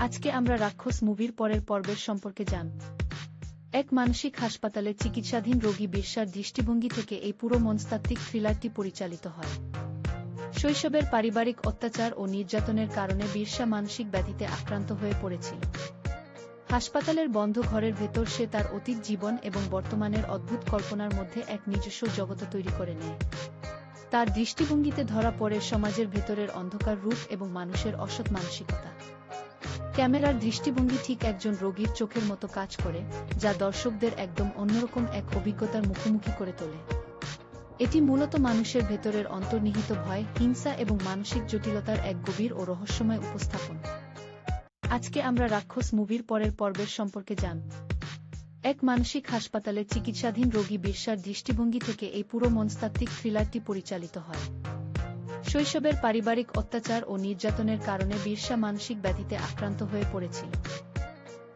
আজকে আমরা রাক্ষস মুভির পরের পর্বের সম্পর্কে জানব। এক মানসিক হাসপাতালে চিকিৎসাধীন রোগী বিরসার দৃষ্টিভঙ্গি থেকে এই পুরো মনস্তাত্ত্বিক থ্রিলারটি পরিচালিত হয়। শৈশবের পারিবারিক অত্যাচার ও নির্যাতনের কারণে বিরসা মানসিক ব্যাধিতে আক্রান্ত হয়ে পড়েছিল। হাসপাতালের বন্ধ ঘরের ভেতর সে তার অতীত জীবন এবং বর্তমানের অদ্ভুত কল্পনার মধ্যে এক নিজস্ব জগৎ তৈরি করে নেয়। তার দৃষ্টিভঙ্গিতে ধরা পড়ে সমাজের ভেতরের অন্ধকার রূপ এবং মানুষের অসৎ মানসিকতা। ক্যামেরার দৃষ্টিভঙ্গি ঠিক একজন রোগীর চোখের মতো কাজ করে, যা দর্শকদের একদম অন্যরকম এক অভিজ্ঞতার মুখোমুখি করে তোলে। এটি মূলত মানুষের ভেতরের অন্তর্নিহিত ভয়, হিংসা এবং মানসিক জটিলতার এক গভীর ও রহস্যময় উপস্থাপন। আজকে আমরা রাক্ষস মুভির পরের পর্বের সম্পর্কে জানব। এক মানসিক হাসপাতালে চিকিৎসাধীন রোগী বিরসার দৃষ্টিভঙ্গি থেকে এই পুরো মনস্তাত্ত্বিক থ্রিলারটি পরিচালিত হয়। শৈশবের পারিবারিক অত্যাচার ও নির্যাতনের কারণে বিরসা মানসিক ব্যাধিতে আক্রান্ত হয়ে পড়েছিল।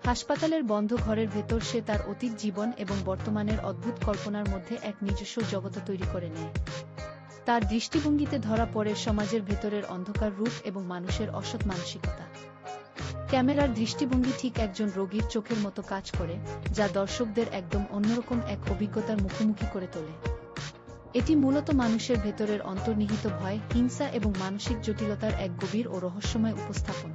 হাসপাতালের বন্ধ ঘরের ভেতর সে তার অতীত জীবন এবং বর্তমানের অদ্ভুত কল্পনার মধ্যে এক নিজস্ব জগৎ তৈরি করে নেয়। তার দৃষ্টিভঙ্গিতে ধরা পড়ে সমাজের ভেতরের অন্ধকার রূপ এবং মানুষের অসৎ মানসিকতা। ক্যামেরার দৃষ্টিভঙ্গি ঠিক একজন রোগীর চোখের মতো কাজ করে, যা দর্শকদের একদম অন্যরকম এক অভিজ্ঞতার মুখোমুখি করে তোলে। এটি মূলত মানুষের ভেতরের অন্তর্নিহিত ভয়, হিংসা এবং মানসিক জটিলতার এক গভীর ও রহস্যময় উপস্থাপন।